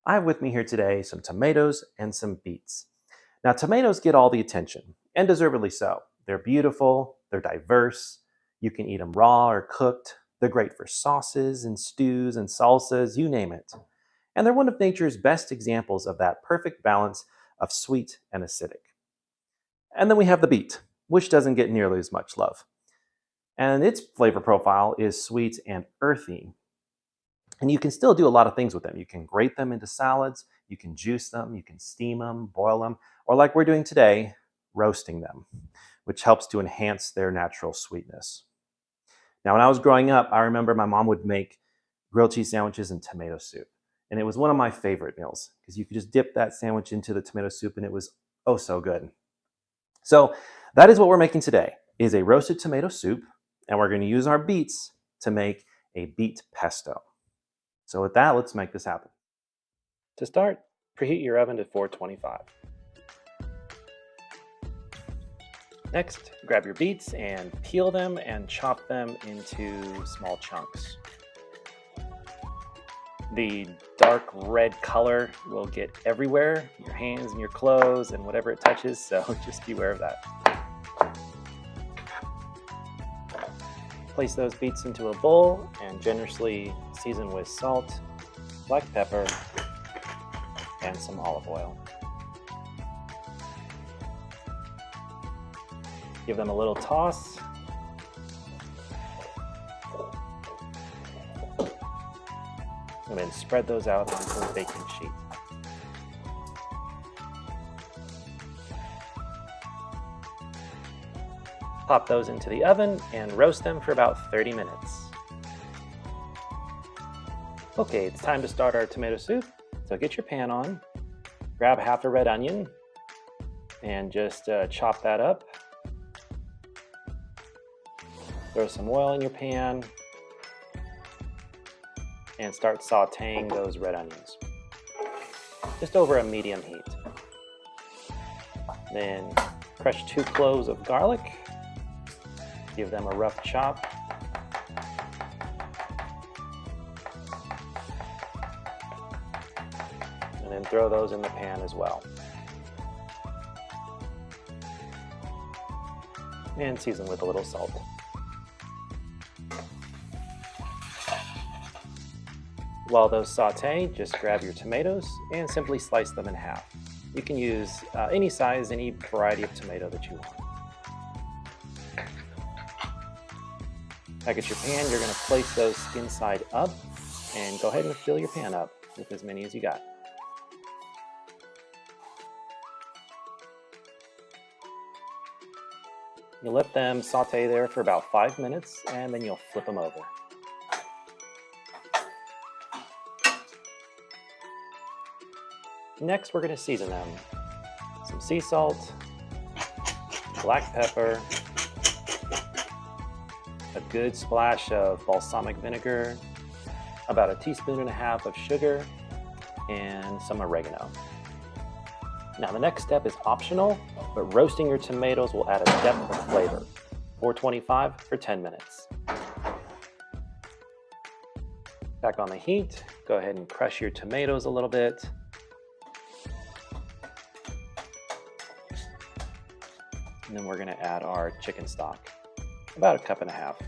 I have with me here today some tomatoes and some beets. Now, tomatoes get all the attention, and deservedly so. They're beautiful, they're diverse, you can eat them raw or cooked, they're great for sauces and stews and salsas, you name it. And they're one of nature's best examples of that perfect balance of sweet and acidic. And then we have the beet, which doesn't get nearly as much love. And its flavor profile is sweet and earthy. And you can still do a lot of things with them. You can grate them into salads, you can juice them, you can steam them, boil them, or like we're doing today, roasting them, which helps to enhance their natural sweetness. Now, when I was growing up, I remember my mom would make grilled cheese sandwiches and tomato soup. And it was one of my favorite meals because you could just dip that sandwich into the tomato soup and it was oh so good. So that is what we're making today, is a roasted tomato soup, and we're going to use our beets to make a beet pesto. So with that, let's make this happen. To start, preheat your oven to 425. Next, grab your beets and peel them and chop them into small chunks. The dark red color will get everywhere, your hands and your clothes and whatever it touches, so just beware of that. Place those beets into a bowl and generously season with salt, black pepper, and some olive oil. Give them a little toss. And then spread those out onto a baking sheet. Pop those into the oven and roast them for about 30 minutes. Okay, it's time to start our tomato soup. So get your pan on, grab half a red onion, and just chop that up. Throw some oil in your pan, and start sauteing those red onions, just over a medium heat. Then crush 2 cloves of garlic, give them a rough chop. And then throw those in the pan as well. And season with a little salt. While those saute, just grab your tomatoes and simply slice them in half. You can use any size, any variety of tomato that you want. Back at your pan, you're going to place those skin side up and go ahead and fill your pan up with as many as you got. You'll let them saute there for about 5 minutes and then you'll flip them over. Next, we're going to season them. Some sea salt, black pepper, a good splash of balsamic vinegar, about 1.5 teaspoons of sugar, and some oregano. Now, the next step is optional, but roasting your tomatoes will add a depth of flavor. 425 for 10 minutes. Back on the heat, go ahead and crush your tomatoes a little bit. And then we're going to add our chicken stock, about 1.5 cups.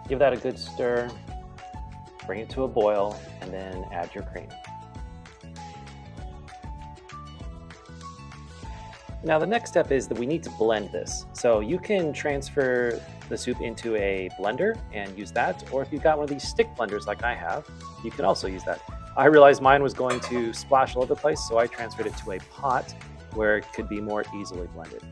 Give that a good stir, bring it to a boil, and then add your cream. Now the next step is that we need to blend this. So you can transfer the soup into a blender and use that, or if you've got one of these stick blenders like I have, you can also use that. I realized mine was going to splash all over the place, so I transferred it to a pot where it could be more easily blended.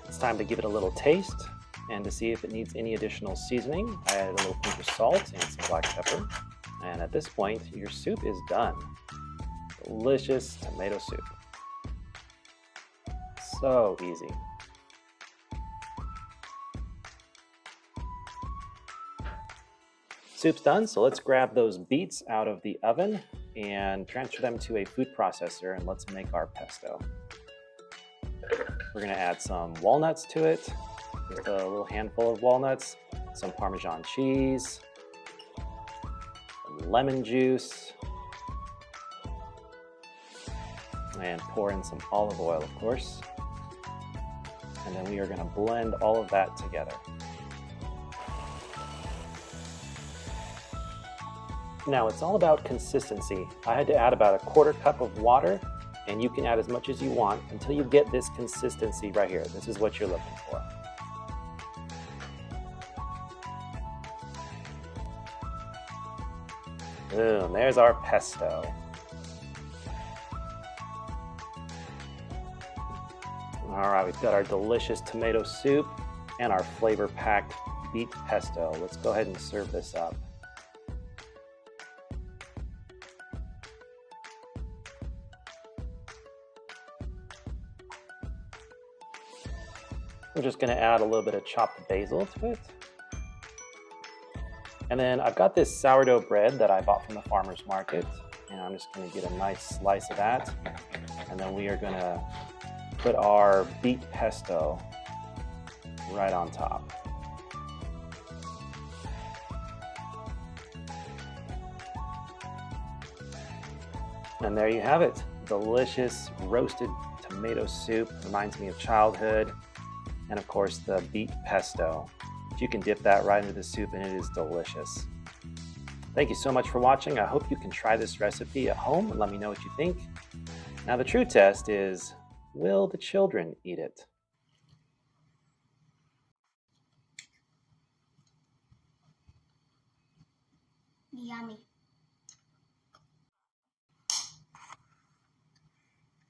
It's time to give it a little taste and to see if it needs any additional seasoning. I add a little pinch of salt and some black pepper. And at this point, your soup is done. Delicious tomato soup. So easy. Soup's done, so let's grab those beets out of the oven and transfer them to a food processor, and let's make our pesto. We're going to add some walnuts to it, just a little handful of walnuts, some Parmesan cheese, some lemon juice, and pour in some olive oil, of course. And then we are going to blend all of that together. Now it's all about consistency. I had to add about 1/4 cup of water, and you can add as much as you want until you get this consistency right here. This is what you're looking for. Boom, there's our pesto. All right, we've got our delicious tomato soup and our flavor-packed beet pesto. Let's go ahead and serve this up. I'm just going to add a little bit of chopped basil to it. And then I've got this sourdough bread that I bought from the farmer's market, and I'm just going to get a nice slice of that. And then we are going to put our beet pesto right on top. And there you have it. Delicious roasted tomato soup. Reminds me of childhood. And of course the beet pesto. You can dip that right into the soup and it is delicious. Thank you so much for watching. I hope you can try this recipe at home and let me know what you think. Now the true test is, will the children eat it? Yummy.